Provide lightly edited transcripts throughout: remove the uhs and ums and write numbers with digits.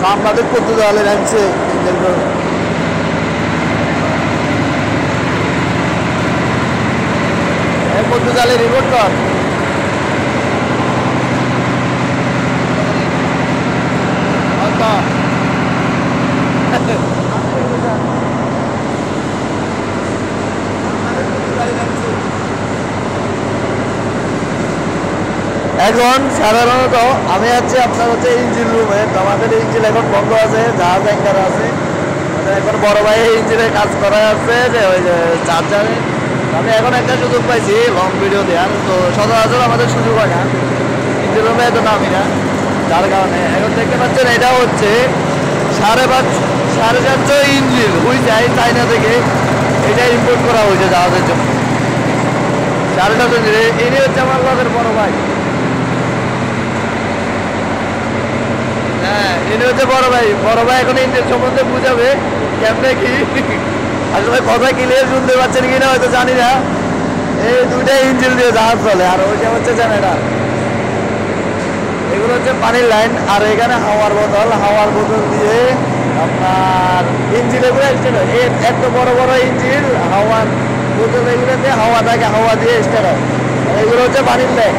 সামনাদের করতে দেওয়ালে রাখছে করতে দেওয়ালে রিপোর্ট কর এখন সাধারণত আমি আছি আপনার হচ্ছে ইঞ্জিন রুমে। তো আমাদের ইঞ্জিন এখন বন্ধ আছে, জাহাজ অ্যাঙ্কার আছে, এখন বড় ভাই ইঞ্জিনের কাজ করা আছে যে ওই যে চার্জারে। আমি এখন একটা সুযোগ পাইছি লং ভিডিও দেওয়ার, তো সচরাচর আমাদের সুযোগ হয় না, ইঞ্জিন রুমে এত নামি না, যার কারণে এখন দেখতে পাচ্ছেন এটা হচ্ছে 450 ইঞ্জিন ওই যাই চাইনা থেকে এটা ইম্পোর্ট করা হয়েছে জাহাজের জন্য। 450 ইঞ্জিন ইনি হচ্ছে আমার লগের বড় ভাই। হ্যাঁ ইনি হচ্ছে বড় ভাই। বড় ভাই এখন ইঞ্জিন সম্বন্ধে বুঝাবে কেমনে কি, আসলে কথা ক্লিয়ার শুনতে পাচ্ছেন কিনা হয়তো জানি না। এই দুইটা ইঞ্জিন দিয়ে জাহাজ চলে, আর ওইটা হচ্ছে জেনারেটর। এগুলো হচ্ছে পানির লাইন, আর এখানে হাওয়ার বোতল দিয়ে আপনার ইঞ্জিন এগুলো স্টার্ট হয়। এত বড় বড় ইঞ্জিন হাওয়ার বোতল এগুলোতে হাওয়া থাকে, হাওয়া দিয়ে স্টার্ট হয়। এগুলো হচ্ছে পানির লাইন।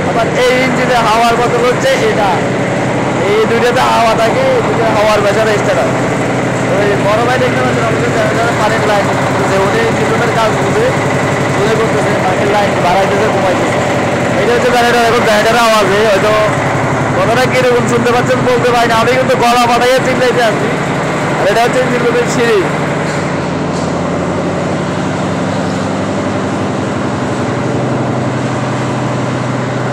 আবার এই ইঞ্জিনে হাওয়ার বোতল হচ্ছে এটা, এই দুইটাতে হাওয়া থাকে, এই দুইটা হাওয়ার বেচারা স্টার্ট হয়। ওই বড় ভাই দেখতে পাচ্ছেন আমাদের পানির লাইন যে উনি ইঞ্জিনের কাজ বুঝে উনি করতেছে, পানির লাইন বাড়াইতেছে কমাইতেছে। এটা হচ্ছে জেনারেটর। এখন জেনারেটর আওয়াজে হয়তো কথাটা কিরকম শুনতে পাচ্ছেন বলতে পারি না, আমি কিন্তু গলা বাড়াইয়া চিল্লাইতে আসছি। আর এটা হচ্ছে ইঞ্জিন রুমের সিঁড়ি।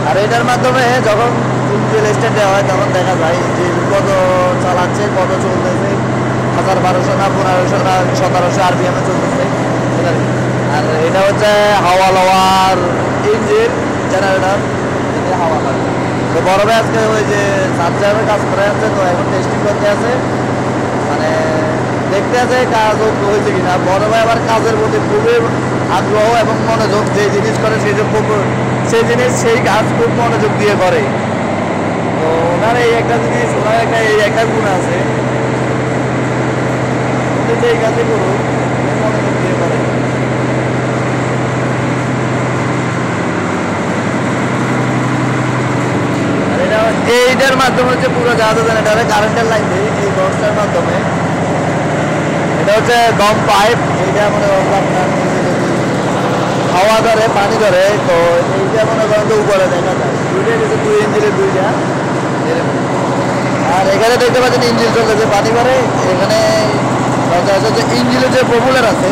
আর এটার মাধ্যমে যখন ইঞ্জিন স্টার্ট দেওয়া হয় তখন দেখা যায় যে কত চালাচ্ছে, কত চলতেছে, 1000-1200 না 1500 না 1700 RPM এ চলতেছে। আর এটা হচ্ছে হাওয়া লওয়ার ইঞ্জিন জেনারেটর, হাওয়া লাগে। তো বড় ভাই আজকে ওই যে চার্জারের কাজ করে আছে, তো এখন টেস্টিং করতে আছে, মানে দেখতে আছে কাজ হয়েছে কিনা। বড় ভাই আবার কাজের প্রতি খুবই আগ্রহ এবং মনোযোগ, যে জিনিস করে সেই জিনিস সেই কাজ খুব মনোযোগ দিয়ে করে। তো ওনার এই একটা জিনিস, ওনার এই একটা গুণ আছে, এই কাজে করুন মনোযোগ দিয়ে করে। এইটার মাধ্যমে হচ্ছে পুরো জাহাজে জেনারেটরে কারেন্টের লাইন দেয় এই বক্সটার মাধ্যমে। এটা হচ্ছে দম পাইপ, এইটা মনে করেন আপনার হাওয়া ধরে পানি ধরে। তো এইটা মনে করেন তো উপরে দেখা যায় দুইটা গেছে, 2 ইঞ্জিনের দুইটা। আর এখানে দেখতে পাচ্ছেন ইঞ্জিন চলতেছে পানি ভরে। এখানে যে ইঞ্জিনের যে পপুলার আছে,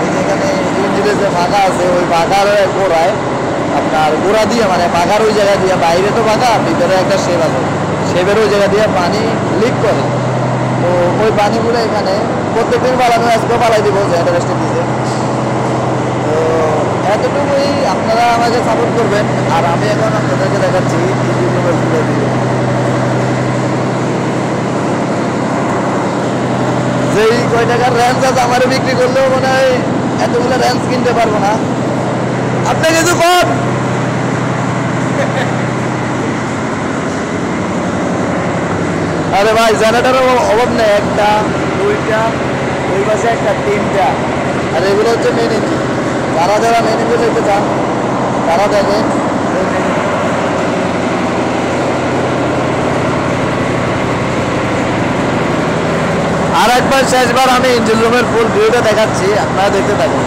এই যে এখানে ইঞ্জিনের যে ভাগা আছে, ওই ভাগার গোড়ায় আপনার গোড়া দিয়ে মানে ভাগার ওই জায়গা দিয়ে, বাইরে তো ভাগা, ভিতরে একটা শেপ আছে, শেপের ওই জায়গা দিয়ে পানি লিক করে। তো ওই পানিগুলো এখানে প্রত্যেকদিন পালানো, আজকেও পালাই দিব জেনারেটর স্টেপ দিতে। তো এতটুকুই, আপনারা আমাকে সাপোর্ট করবেন। আর আমি এখন আপনাদেরকে দেখাচ্ছি যেই কয় টাকার র্যান্স আছে আমারও বিক্রি করলেও মনে হয় এতগুলো র্যান্স কিনতে পারবো না। আপনি কিছু কর। আরে ভাই জেনারেটরের অভাব নেই, 1টা 2টা, ওই পাশে 1টা 3টা। আর এগুলো হচ্ছে মেন ইঞ্জিন। যারা মেন ইঞ্জিন দেখতে চান তারা দেখেন। আর একবার শেষবার আমি ইঞ্জিন রুমের ফুল ভিউটা দেখাচ্ছি, আপনারা দেখতে থাকুন।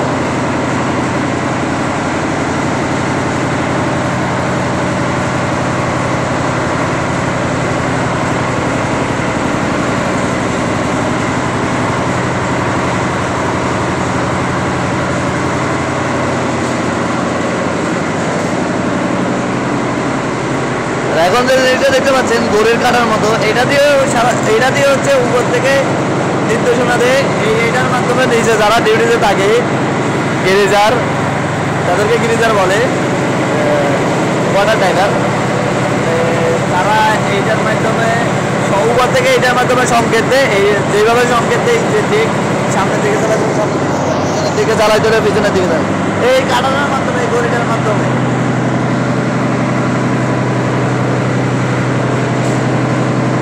এখন যে জিনিসটা দেখতে পাচ্ছেন ঘড়ির কাটার মতো, এটা দিয়ে হচ্ছে উপর থেকে নির্দেশনা দেয়। এইটার মাধ্যমে নিচে যারা ডিউটিতে থাকে গ্যারেজার, তাদেরকে গ্যারেজার বলে, ওয়াটার টাইলার, তারা এইটার মাধ্যমে উপর থেকে এইটার মাধ্যমে সংকেত দেয়। এই যেভাবে সংকেত দেয় যে দিক সামনের দিকে চলে দিকে চালাইতে হলে পিছনের দিকে যান। এই কাটানোর মাধ্যমে এই গড়িটার